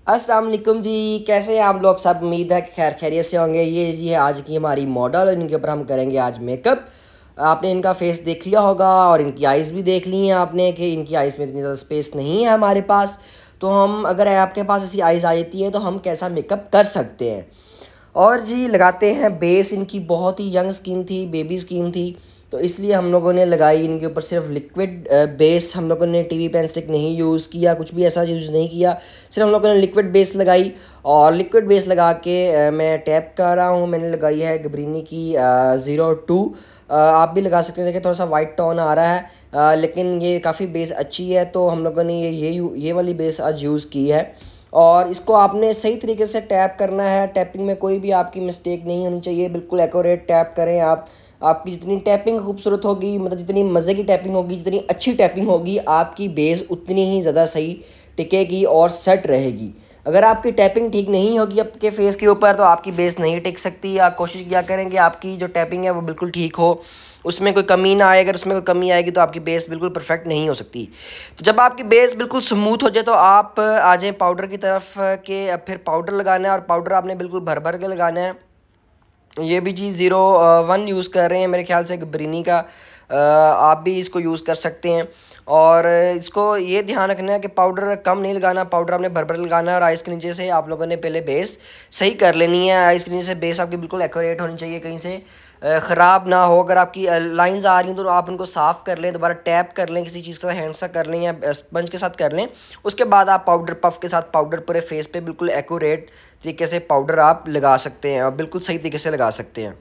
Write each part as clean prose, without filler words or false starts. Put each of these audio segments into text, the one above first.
अस्सलाम वालेकुम जी। कैसे हैं आप लोग सब? उम्मीद है कि खैर खैरियत से होंगे। ये जी है आज की हमारी मॉडल और इनके ऊपर हम करेंगे आज मेकअप। आपने इनका फेस देख लिया होगा और इनकी आइज़ भी देख ली हैं आपने कि इनकी आइज़ में इतनी ज़्यादा स्पेस नहीं है हमारे पास। तो हम अगर आपके पास ऐसी आइज़ आ जाती है तो हम कैसा मेकअप कर सकते हैं। और जी लगाते हैं बेस। इनकी बहुत ही यंग स्किन थी, बेबी स्किन थी, तो इसलिए हम लोगों ने लगाई इनके ऊपर सिर्फ लिक्विड बेस। हम लोगों ने टीवी पेन स्टिक नहीं यूज़ किया, कुछ भी ऐसा यूज़ नहीं किया। सिर्फ हम लोगों ने लिक्विड बेस लगाई और लिक्विड बेस लगा के मैं टैप कर रहा हूँ। मैंने लगाई है गबरीनी की 02। आप भी लगा सकते हैं। देखिए थोड़ा सा वाइट टोन आ रहा है, लेकिन ये काफ़ी बेस अच्छी है, तो हम लोगों ने ये वाली बेस आज यूज़ की है। और इसको आपने सही तरीके से टैप करना है। टैपिंग में कोई भी आपकी मिस्टेक नहीं होनी चाहिए, बिल्कुल एक्यूरेट टैप करें आप। आपकी जितनी टैपिंग खूबसूरत होगी, मतलब जितनी मज़े की टैपिंग होगी, जितनी अच्छी टैपिंग होगी, आपकी बेस उतनी ही ज़्यादा सही टिकेगी और सेट रहेगी। अगर आपकी टैपिंग ठीक नहीं होगी आपके फेस के ऊपर तो आपकी बेस नहीं टिक सकती। आप कोशिश किया करें कि आपकी जो टैपिंग है वो बिल्कुल ठीक हो, उसमें कोई कमी ना आए। अगर उसमें कोई कमी आएगी तो आपकी बेस बिल्कुल परफेक्ट नहीं हो सकती। तो जब आपकी बेस बिल्कुल स्मूथ हो जाए तो आप आ जाएँ पाउडर की तरफ के अब फिर पाउडर लगाना है और पाउडर आपने बिल्कुल भर भर के लगाना है। ये भी जी 01 यूज़ कर रहे हैं मेरे ख्याल से गबरीनी का। आप भी इसको यूज़ कर सकते हैं। और इसको ये ध्यान रखना है कि पाउडर कम नहीं लगाना, पाउडर आपने भर भर लगाना है। और आइस के नीचे से आप लोगों ने पहले बेस सही कर लेनी है। आइस के नीचे से बेस आपकी बिल्कुल एक्यूरेट होनी चाहिए, कहीं से ख़राब ना हो। अगर आपकी लाइंस आ रही हैं तो आप उनको साफ़ कर लें, दोबारा टैप कर लें, किसी चीज़ का हैंड से कर लें या स्पंज के साथ कर लें। उसके बाद आप पाउडर पफ के साथ पाउडर पूरे फेस पे बिल्कुल एक्यूरेट तरीके से पाउडर आप लगा सकते हैं और बिल्कुल सही तरीके से लगा सकते हैं।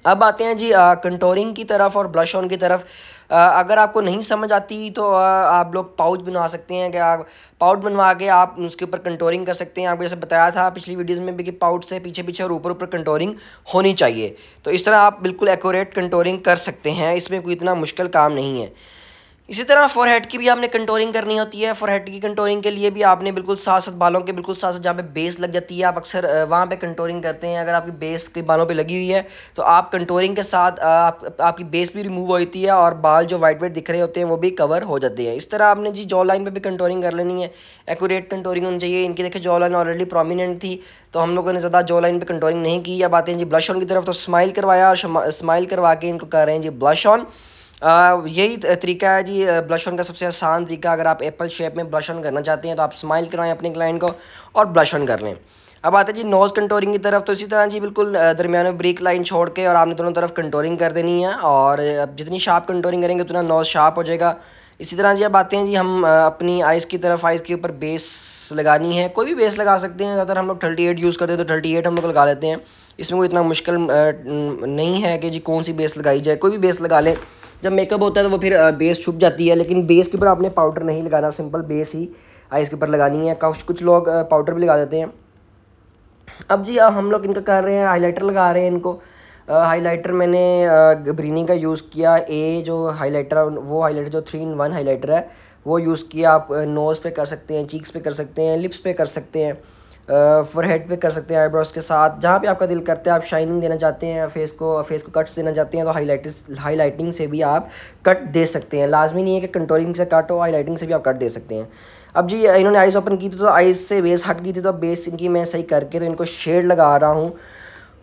अब आते हैं जी कंटोरिंग की तरफ और ब्लश ऑन की तरफ। अगर आपको नहीं समझ आती तो आप लोग पाउच बनवा सकते हैं कि आप पाउच बनवा के आप उसके ऊपर कंटोरिंग कर सकते हैं। आपको जैसे बताया था पिछली वीडियोस में भी कि पाउच से पीछे पीछे और ऊपर ऊपर कंटोरिंग होनी चाहिए। तो इस तरह आप बिल्कुल एक्यूरेट कंटोरिंग कर सकते हैं, इसमें कोई इतना मुश्किल काम नहीं है। इसी तरह फोरहेड की भी आपने कंटोरिंग करनी होती है। फोरहेड की कंटोरिंग के लिए भी आपने बिल्कुल साथ साथ बालों के बिल्कुल साथ साथ जहाँ पे बेस लग जाती है आप अक्सर वहाँ पे कंटोरिंग करते हैं। अगर आपकी बेस के बालों पे लगी हुई है तो आप कंटोरिंग के साथ आपकी बेस भी रिमूव होती है और बाल जो वाइट वाइट दिख रहे होते हैं वो भी कवर हो जाते हैं। इस तरह आपने जी जॉ लाइन पर भी कंटोरिंग कर लेनी है। एक्यूरेट कंटोरिंग होनी चाहिए। इनकी देखिए जॉ लाइन ऑलरेडी प्रोमिनेंट थी तो हम लोगों ने ज़्यादा जॉ लाइन पर कंटोरिंग नहीं की। अब आते हैं जी ब्लश ऑन की तरफ। तो स्माइल करवाया और स्माइल करवा के इनको कर रहे हैं जी ब्लश ऑन। यही तरीका है जी ब्लश ऑन का सबसे आसान तरीका। अगर आप एप्पल शेप में ब्लश ऑन करना चाहते हैं तो आप स्माइल करवाएं अपने क्लाइंट को और ब्लश ऑन कर लें। अब आते हैं जी नोज़ कंटोरिंग की तरफ। तो इसी तरह जी बिल्कुल दरमियान में ब्रिक लाइन छोड़ के और आपने दोनों तरफ कंटोरिंग कर देनी है। और अब जितनी शार्प कंटोरिंग करेंगे उतना नोज़ शार्प हो जाएगा। इसी तरह जी अब आते हैं जी हम अपनी आइज़ की तरफ। आइज़ के ऊपर बेस लगानी है, कोई भी बेस लगा सकते हैं। ज़्यादातर हम लोग 38 यूज़ करते हैं तो 38 हम लोग लगा लेते हैं। इसमें कोई इतना मुश्किल नहीं है कि जी कौन सी बेस लगाई जाए, कोई भी बेस लगा लें। जब मेकअप होता है तो वो फिर बेस छुप जाती है, लेकिन बेस के ऊपर आपने पाउडर नहीं लगाना, सिंपल बेस ही आइज़ के ऊपर लगानी है। कुछ लोग पाउडर भी लगा देते हैं। अब जी हम लोग इनका कर रहे हैं हाइलाइटर लगा रहे हैं इनको। हाइलाइटर मैंने गबरीनी का यूज़ किया। जो हाइलाइटर है वो हाइलाइटर जो 3-in-1 हाइलाइटर है वो यूज़ किया। आप नोज़ पे कर सकते हैं, चीक्स पे कर सकते हैं, लिप्स पे कर सकते हैं, फोरहेड पे कर सकते हैं, आईब्रोज के साथ, जहाँ पे आपका दिल करता है। आप शाइनिंग देना चाहते हैं फेस को कट्स देना चाहते हैं तो हाईलाइटिंग से भी आप कट दे सकते हैं। लाजमी नहीं है कि कंटोरिंग से कट हो, हाईलाइटिंग से भी आप कट दे सकते हैं। अब जी इन्होंने आइज़ ओपन की थी तो आइज़ से बेस हट गई थी, तो बेस इनकी मैं सही करके तो इनको शेड लगा रहा हूँ।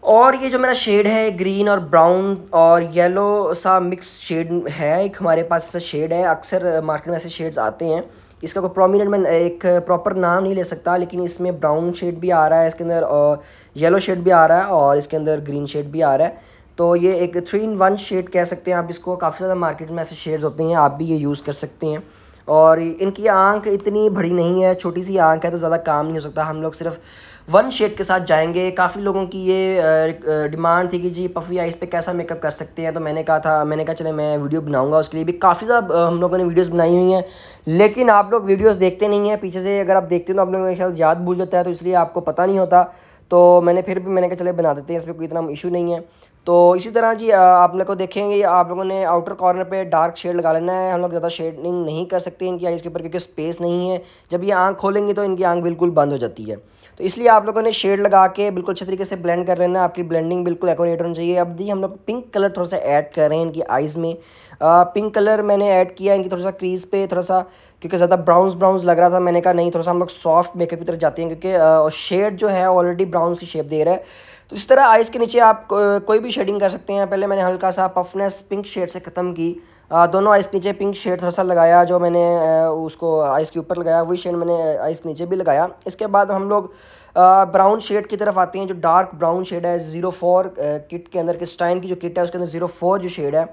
और ये जो मेरा शेड है ग्रीन और ब्राउन और येलो सा मिक्स शेड है। एक हमारे पास ऐसा शेड है, अक्सर मार्केट में ऐसे शेड्स आते हैं। इसका कोई प्रोमिनेंट मैं एक प्रॉपर नाम नहीं ले सकता, लेकिन इसमें ब्राउन शेड भी आ रहा है इसके अंदर और येलो शेड भी आ रहा है और इसके अंदर ग्रीन शेड भी आ रहा है। तो ये एक 3-in-1 शेड कह सकते हैं आप इसको। काफ़ी ज़्यादा मार्केट में ऐसे शेड्स होते हैं, आप भी ये यूज़ कर सकते हैं। और इनकी आंख इतनी बड़ी नहीं है, छोटी सी आंख है तो ज़्यादा काम नहीं हो सकता। हम लोग सिर्फ 1 शेड के साथ जाएंगे। काफ़ी लोगों की ये डिमांड थी कि जी पफ़ी आइज़ पे कैसा मेकअप कर सकते हैं, तो मैंने कहा चले मैं वीडियो बनाऊंगा। उसके लिए भी काफ़ी ज़्यादा हम लोगों ने वीडियोस बनाई हुई हैं, लेकिन आप लोग वीडियोस देखते नहीं हैं पीछे से। अगर आप देखते हो तो आप लोगों को शायद याद भूल जाता है, तो इसलिए आपको पता नहीं होता। तो मैंने कहा चले बना देते हैं, इसमें कोई इतना इशू नहीं है। तो इसी तरह जी आप लोग को देखेंगे आप लोगों ने आउटर कॉर्नर पे डार्क शेड लगा लेना है। हम लोग ज़्यादा शेडिंग नहीं कर सकते इनकी आइज़ के ऊपर क्योंकि स्पेस नहीं है। जब ये आँख खोलेंगे तो इनकी आँख बिल्कुल बंद हो जाती है, तो इसलिए आप लोगों ने शेड लगा के बिल्कुल अच्छे तरीके से ब्लेंड कर लेना है। आपकी ब्लेंडिंग बिल्कुल एक्यूरेट होनी चाहिए। अब दी हम लोग पिंक कलर थोड़ा सा ऐड कर रहे हैं इनकी आइज़ में। पिंक कलर मैंने ऐड किया इनकी थोड़ा सा क्रीज़ पे, थोड़ा सा क्योंकि ज़्यादा ब्राउन्स लग रहा था। मैंने कहा नहीं, थोड़ा सा हम लोग सॉफ्ट मेकअप की तरफ जाते हैं क्योंकि शेड जो है ऑलरेडी ब्राउन्स की शेप दे रहा है। तो इस तरह आइज़ के नीचे आप कोई भी शेडिंग कर सकते हैं। पहले मैंने हल्का सा पफनेस पिंक शेड से ख़त्म की। दोनों आइज़ के नीचे पिंक शेड थोड़ा सा लगाया, जो मैंने उसको आइज़ के ऊपर लगाया वही शेड मैंने आइज़ के नीचे भी लगाया। इसके बाद हम लोग ब्राउन शेड की तरफ आते हैं, जो डार्क ब्राउन शेड है 04 किट के अंदर, क्रिस्टाइन की जो किट है उसके अंदर 04 जो शेड है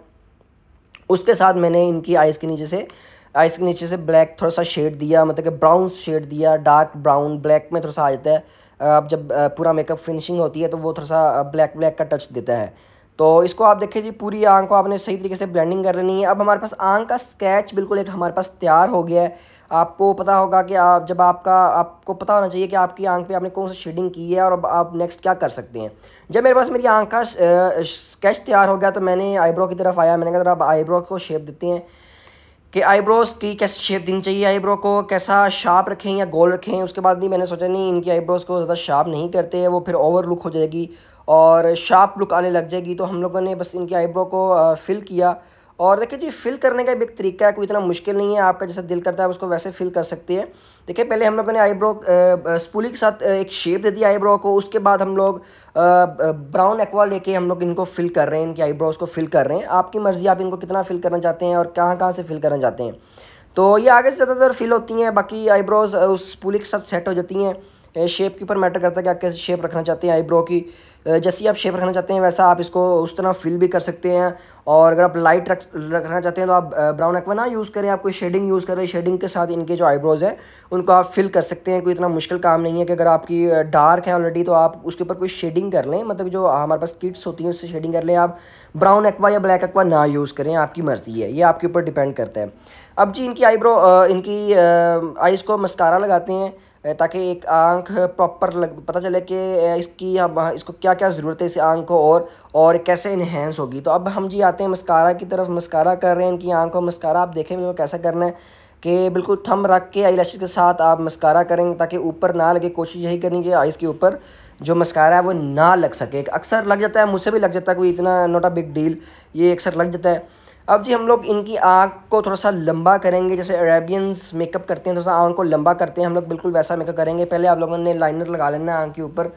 उसके साथ मैंने इनकी आइज़ के नीचे से ब्लैक थोड़ा सा शेड दिया, मतलब कि ब्राउन शेड दिया। डार्क ब्राउन ब्लैक में थोड़ा सा आ जाता है। अब जब पूरा मेकअप फिनिशिंग होती है तो वो थोड़ा सा ब्लैक का टच देता है। तो इसको आप देखिए जी, पूरी आंख को आपने सही तरीके से ब्लेंडिंग कर लेनी है। अब हमारे पास आंख का स्केच बिल्कुल एक हमारे पास तैयार हो गया है। आपको पता होगा कि आपको पता होना चाहिए कि आपकी आंख पे आपने कौन सा शेडिंग की है और अब आप नेक्स्ट क्या कर सकते हैं। जब मेरे पास मेरी आंख का स्केच तैयार हो गया तो मैंने आईब्रो की तरफ आया। मैंने कहा अब आईब्रो को शेप देते हैं कि आईब्रोज़ की कैसी शेप देनी चाहिए, आईब्रो को कैसा शार्प रखें या गोल रखें। उसके बाद भी मैंने सोचा नहीं, इनकी आईब्रोज़ को ज़्यादा शार्प नहीं करते हैं, वो फिर ओवर लुक हो जाएगी और शार्प लुक आने लग जाएगी। तो हम लोगों ने बस इनकी आईब्रो को फिल किया। और देखिए जी, फिल करने का भी एक तरीका है, कोई इतना मुश्किल नहीं है। आपका जैसा दिल करता है उसको वैसे फिल कर सकते हैं। देखिए पहले हम लोगों ने आईब्रो स्पूली के साथ एक शेप दे दिया आईब्रो को। उसके बाद हम लोग ब्राउन एक्वा लेके हम लोग इनको फिल कर रहे हैं, इनकी आईब्रोज़ को फिल कर रहे हैं। आपकी मर्ज़ी, आप इनको कितना फिल करना चाहते हैं और कहाँ कहाँ से फिल करना चाहते हैं। तो ये आगे से ज़्यादातर फिल होती हैं, बाकी आईब्रोज़ उस स्पूली के साथ सेट हो जाती हैं। शेप के ऊपर मैटर करता है कि आप कैसे शेप रखना चाहते हैं आईब्रो की। जैसी आप शेप रखना चाहते हैं वैसा आप इसको उस तरह फिल भी कर सकते हैं। और अगर आप लाइट रखना चाहते हैं तो आप ब्राउन एक्वा ना यूज़ करें, आप कोई शेडिंग यूज़ करें। शेडिंग के साथ इनके जो आईब्रोज़ हैं उनको आप फिल कर सकते हैं। कोई इतना मुश्किल काम नहीं है कि अगर आपकी डार्क है ऑलरेडी तो आप उसके ऊपर कोई शेडिंग कर लें, मतलब जो हमारे पास किट्स होती हैं उससे शेडिंग कर लें। आप ब्राउन एक्वा या ब्लैक एक्वा ना यूज़ करें, आपकी मर्ज़ी है, ये आपके ऊपर डिपेंड करता है। अब जी इनकी इनकी आइज़ को मस्कारा लगाते हैं ताकि एक आंख प्रॉपर पता चले कि इसकी अब इसको क्या क्या ज़रूरत है इस आंख को और कैसे इन्हेंस होगी। तो अब हम जी आते हैं मस्कारा की तरफ। मस्कारा कर रहे हैं इनकी आंख को। मस्कारा आप देखें बिल्कुल कैसा करना है कि बिल्कुल थंब रख के आईलैशेस के साथ आप मस्कारा करेंगे ताकि ऊपर ना लगे। कोशिश यही करनी कि आइज़ के ऊपर जो मस्कारा है वो ना लग सके। अक्सर लग जाता है, मुझसे भी लग जाता है, कोई इतना नॉट अ बिग डील, ये अक्सर लग जाता है। अब जी हम लोग इनकी आँख को थोड़ा सा लंबा करेंगे, जैसे अरेबियंस मेकअप करते हैं, थोड़ा सा आँख को लंबा करते हैं, हम लोग बिल्कुल वैसा मेकअप करेंगे। पहले आप लोगों ने लाइनर लगा लेना है आँख के ऊपर।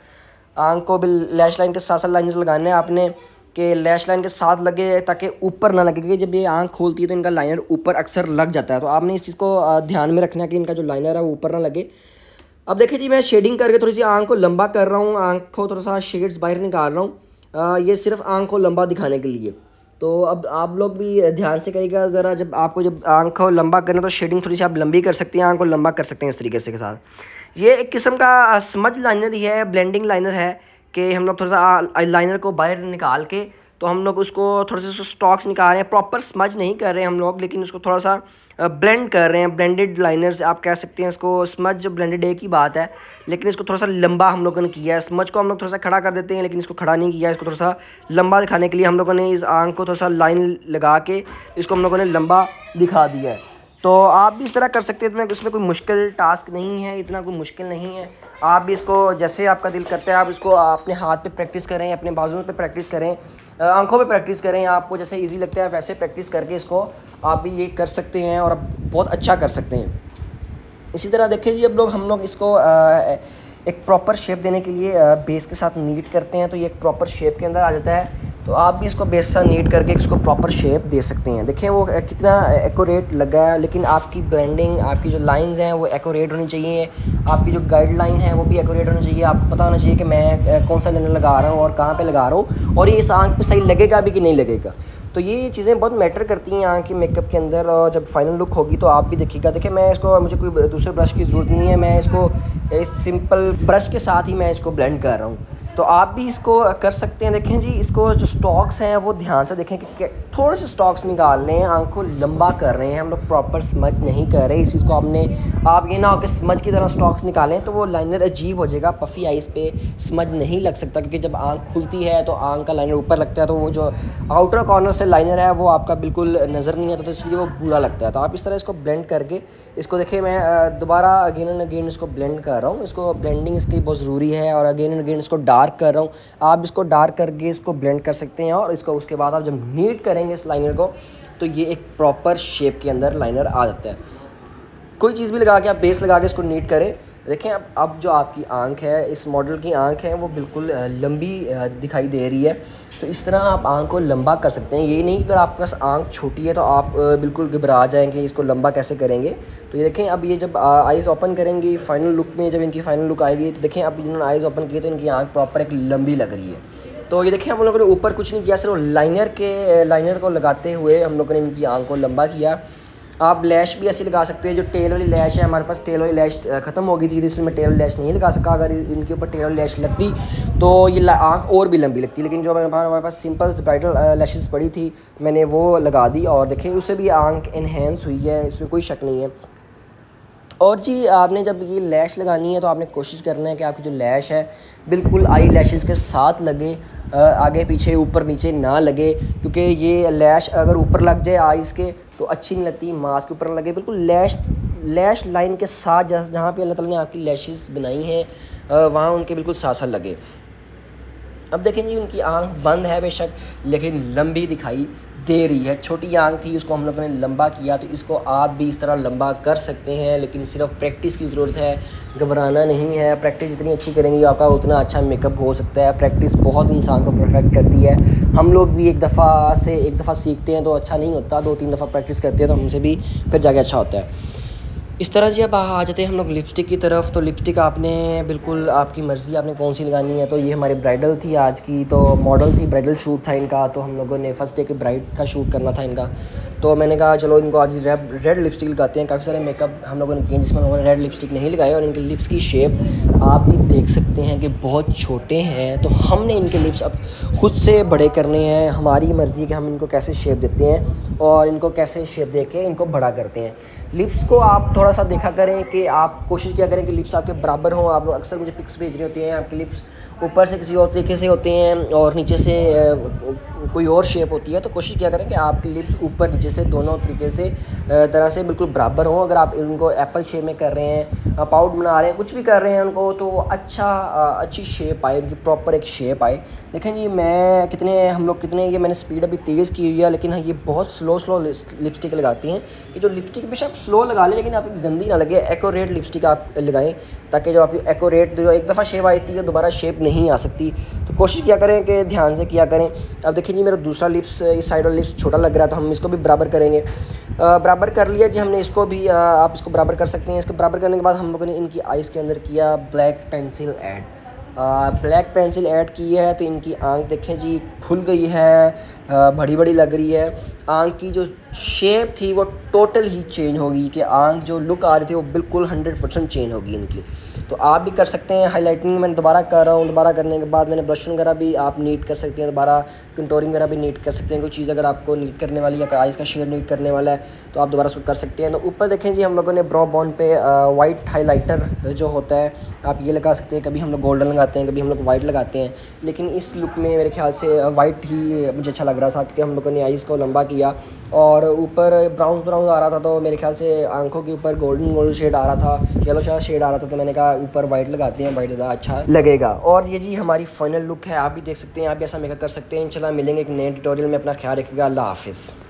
आँख को भी लैश लाइन के साथ साथ लाइनर लगाना है आपने, कि लैश लाइन के साथ लगे ताकि ऊपर ना लगे, क्योंकि जब ये आँख खोलती है तो इनका लाइनर ऊपर अक्सर लग जाता है। तो आपने इस चीज़ को ध्यान में रखना है कि इनका जो लाइनर है वो ऊपर ना लगे। अब देखिए जी, मैं शेडिंग करके थोड़ी सी आँख को लंबा कर रहा हूँ, आँख को थोड़ा सा शेड्स बाहर निकाल रहा हूँ, ये सिर्फ आँख को लंबा दिखाने के लिए। तो अब आप लोग भी ध्यान से करिएगा ज़रा, जब आँख को लंबा करना तो शेडिंग थोड़ी सी आप लंबी कर सकते हैं, आँख को लंबा कर सकते हैं इस तरीके से के साथ। ये एक किस्म का स्मज लाइनर ही है, ब्लेंडिंग लाइनर है कि हम लोग थोड़ा सा लाइनर को बाहर निकाल के तो हम लोग उसको थोड़े से स्टॉक्स निकाल रहे हैं। प्रॉपर स्मज नहीं कर रहे हैं हम लोग, लेकिन उसको थोड़ा सा ब्लेंड कर रहे हैं। ब्लेंडेड लाइनर्स आप कह सकते हैं इसको। स्मज ब्लेंडेड एक ही बात है, लेकिन इसको थोड़ा सा लंबा हम लोगों ने किया है। स्मज को हम लोग थोड़ा सा खड़ा कर देते हैं, लेकिन इसको खड़ा नहीं किया, इसको थोड़ा सा लंबा दिखाने के लिए हम लोगों ने इस आँख को थोड़ा सा लाइन लगा के इसको हम लोगों ने लंबा दिखा दिया है। तो आप भी इस तरह कर सकते हैं, इसमें कोई मुश्किल टास्क नहीं है, इतना कोई मुश्किल नहीं है। आप भी इसको जैसे आपका दिल करता है आप इसको अपने हाथ पे प्रैक्टिस करें, अपने बाजुओं पे प्रैक्टिस करें, आंखों पे प्रैक्टिस करें। आपको जैसे इजी लगता है वैसे प्रैक्टिस करके इसको आप भी ये कर सकते हैं और बहुत अच्छा कर सकते हैं। इसी तरह देखिए जी, अब हम लोग इसको एक प्रॉपर शेप देने के लिए बेस के साथ नीट करते हैं, तो ये एक प्रॉपर शेप के अंदर आ जाता है। तो आप भी इसको बेस के साथ नीट करके इसको प्रॉपर शेप दे सकते हैं। देखें वो कितना एक्यूरेट लगा है, लेकिन आपकी ब्लेंडिंग, आपकी जो लाइंस हैं वो एक्यूरेट होनी चाहिए, आपकी जो गाइडलाइन है वो भी एक्यूरेट होनी चाहिए। आपको पता होना चाहिए कि मैं कौन सा लाइनर लगा रहा हूँ और कहाँ पे लगा रहा हूँ, और ये इस आँख पे सही लगेगा भी कि नहीं लगेगा। तो ये चीज़ें बहुत मैटर करती हैं आँख के मेकअप के अंदर, और जब फाइनल लुक होगी तो आप भी देखिएगा। देखिए मैं इसको, मुझे कोई दूसरे ब्रश की ज़रूरत नहीं है, मैं इसको इस सिंपल ब्रश के साथ ही मैं इसको ब्लेंड कर रहा हूँ। तो आप भी इसको कर सकते हैं। देखें जी, इसको जो स्टॉक्स हैं वो ध्यान से देखें कि थोड़े से स्टॉक्स निकाल लें। आँख को लंबा कर रहे हैं हम लोग, प्रॉपर स्मज नहीं कर रहे। इस चीज़ को आप ये ना हो कि स्मज की तरह स्टॉक्स निकालें तो वो लाइनर अजीब हो जाएगा, पफ़ी आइज़ पे स्मज नहीं लग सकता, क्योंकि जब आँख खुलती है तो आँख का लाइनर ऊपर लगता है, तो वो जो आउटर कॉर्नर से लाइनर है वो आपका बिल्कुल नज़र नहीं आता, तो इसलिए वो बुरा लगता है। तो आप इस तरह इसको ब्लेंड करके इसको देखिए, मैं दोबारा अगेन एंड अगेन इसको ब्लेंड कर रहा हूँ। इसको ब्लेंडिंग इसकी बहुत ज़रूरी है, और अगेन एंड अगेन इसको डार्क कर रहा हूँ। आप इसको डार्क करके इसको ब्लेंड कर सकते हैं, और इसको उसके बाद आप जब नीट करेंगे इस लाइनर को तो ये एक प्रॉपर शेप के अंदर लाइनर आ जाता है। कोई चीज़ भी लगा के आप बेस लगा के इसको नीट करें। देखें अब जो आपकी आंख है, इस मॉडल की आंख है वो बिल्कुल लंबी दिखाई दे रही है। तो इस तरह आप आंख को लंबा कर सकते हैं। ये नहीं कि अगर आपके पास आंख छोटी है तो आप बिल्कुल घबरा जाएंगे इसको लंबा कैसे करेंगे। तो ये देखें, अब ये जब आइज़ ओपन करेंगे फाइनल लुक में, जब इनकी फाइनल लुक आएगी तो देखें अब जिन्होंने आइज़ ओपन किए तो इनकी आंख प्रॉपर एक लंबी लग रही है। तो ये देखिए, हम लोगों ने ऊपर कुछ नहीं किया, सिर्फ लाइनर को लगाते हुए हम लोगों ने इनकी आंख को लंबा किया। आप लैश भी ऐसी लगा सकते हैं। जो टेल वाली लैश है, हमारे पास टेल वाली लैश ख़त्म हो गई थी, इसलिए मैं टेल वाली लैश नहीं लगा सका। अगर इनके ऊपर टेल वाली लैश लगती तो ये आँख और भी लंबी लगती, लेकिन जो हमारे पास सिंपल ब्राइडल लैशेस पड़ी थी मैंने वो लगा दी, और देखिए उससे भी आँख इन्हेंस हुई है, इसमें कोई शक नहीं है। और जी, आपने जब ये लैश लगानी है तो आपने कोशिश करना है कि आपकी जो लैश है बिल्कुल आई लैशेस के साथ लगे, आगे पीछे ऊपर नीचे ना लगे, क्योंकि ये लैश अगर ऊपर लग जाए आइज़ के तो अच्छी नहीं लगती। मास्क के ऊपर लगे, बिल्कुल लैश लाइन के साथ, जहाँ पे अल्लाह ताला ने आपकी लैशेस बनाई हैं वहाँ उनके बिल्कुल साथ साथ लगे। अब देखें जी, उनकी आंख बंद है बेशक, लेकिन लंबी दिखाई दे रही है। छोटी आंख थी, उसको हम लोगों ने लंबा किया, तो इसको आप भी इस तरह लंबा कर सकते हैं, लेकिन सिर्फ प्रैक्टिस की ज़रूरत है, घबराना नहीं है। प्रैक्टिस जितनी अच्छी करेंगे आपका उतना अच्छा मेकअप हो सकता है। प्रैक्टिस बहुत इंसान को परफेक्ट करती है। हम लोग भी एक दफ़ा सीखते हैं तो अच्छा नहीं होता, 2-3 दफ़ा प्रैक्टिस करते हैं तो हमसे भी फिर जाके अच्छा होता है। इस तरह जी अब आ जाते हैं हम लोग लिपस्टिक की तरफ। तो लिपस्टिक आपने बिल्कुल आपकी मर्ज़ी, आपने कौन सी लगानी है। तो ये हमारी ब्राइडल थी आज की, तो मॉडल थी, ब्राइडल शूट था इनका, तो हम लोगों ने फर्स्ट डे के ब्राइड का शूट करना था इनका। तो मैंने कहा चलो इनको आज रेड लिपस्टिक लगाते हैं। काफ़ी सारे मेकअप हम लोगों ने किए जिसमें हम लोगों ने रेड लिपस्टिक नहीं लगाए, और इनके लिप्स की शेप आप भी देख सकते हैं कि बहुत छोटे हैं। तो हमने इनके लिप्स अब खुद से बड़े करने हैं। हमारी मर्ज़ी कि हम इनको कैसे शेप देते हैं और इनको कैसे शेप दे के इनको बड़ा करते हैं। लिप्स को आप थोड़ा सा देखा करें कि आप कोशिश किया करें कि लिप्स आपके बराबर हों। आप अक्सर मुझे पिक्स भेज रहे होते हैं, आपके लिप्स ऊपर से किसी और तरीके से होते हैं और नीचे से कोई और शेप होती है। तो कोशिश किया करें कि आपके लिप्स ऊपर नीचे से दोनों तरीके से तरह से बिल्कुल बराबर हों। अगर आप इनको एप्पल शेप में कर रहे हैं, पाउड बना रहे हैं, कुछ भी कर रहे हैं उनको, तो अच्छी शेप आए, उनकी प्रॉपर एक शेप आए। देखें जी, ये मैंने स्पीड अभी तेज़ की हुई है, लेकिन हाँ, ये बहुत स्लो लिपस्टिक लगाती हैं कि जो लिपस्टिक बेशक स्लो लगा लें लेकिन आपकी गंदी ना लगे। एक्यूरेट लिपस्टिक आप लगाएं, ताकि जो आपकी एक्यूरेट जो एक दफ़ा शेप आई थी है दोबारा शेप नहीं आ सकती। तो कोशिश किया करें कि ध्यान से किया करें। अब देखिए जी, मेरा दूसरा लिप्स, इस साइड वाला लिप्स छोटा लग रहा है, तो हम इसको भी बराबर करेंगे। बराबर कर लिया जी हमने इसको भी। आप इसको बराबर कर सकते हैं। इसको बराबर करने के बाद हम लोगों ने इनकी आइज़ के अंदर किया ब्लैक पेंसिल ऐड की है। तो इनकी आंख देखें जी, खुल गई है, बड़ी बड़ी लग रही है। आंख की जो शेप थी वो टोटल ही चेंज होगी, कि आंख जो लुक आ रही थी वो बिल्कुल 100% चेंज होगी इनकी। तो आप भी कर सकते हैं। हाईलाइटिंग मैंने दोबारा कर रहा हूँ, दोबारा करने के बाद मैंने ब्रश वगैरह भी आप नीट कर सकते हैं, दोबारा कंटोरिंग वगैरह भी नीट कर सकते हैं। कोई चीज़ अगर आपको नीट करने वाली या आइज़ का शेड नीट करने वाला है तो आप दोबारा उसको कर सकते हैं। तो ऊपर देखें जी, हम लोगों ने ब्रो बोन पे वाइट हाईलाइटर जो होता है आप ये लगा सकते हैं। कभी हम लोग गोल्डन लगाते हैं, कभी हम लोग वाइट लगाते हैं, लेकिन इस लुक में मेरे ख्याल से वाइट ही मुझे अच्छा लग रहा था, क्योंकि हम लोगों ने आइज़ को लंबा किया और ऊपर ब्राउन आ रहा था। तो मेरे ख्याल से आंखों के ऊपर गोल्डन शेड आ रहा था, येलो शेड आ रहा था, तो मैंने कहा ऊपर वाइट लगाते हैं, वाइट ज़्यादा अच्छा लगेगा। और ये जी हमारी फाइनल लुक है, आप भी देख सकते हैं, आप भी ऐसा मेकअप कर सकते हैं। इंशाल्लाह मिलेंगे एक नए ट्यूटोरियल में। अपना ख्याल रखिएगा। अल्लाह हाफिज़।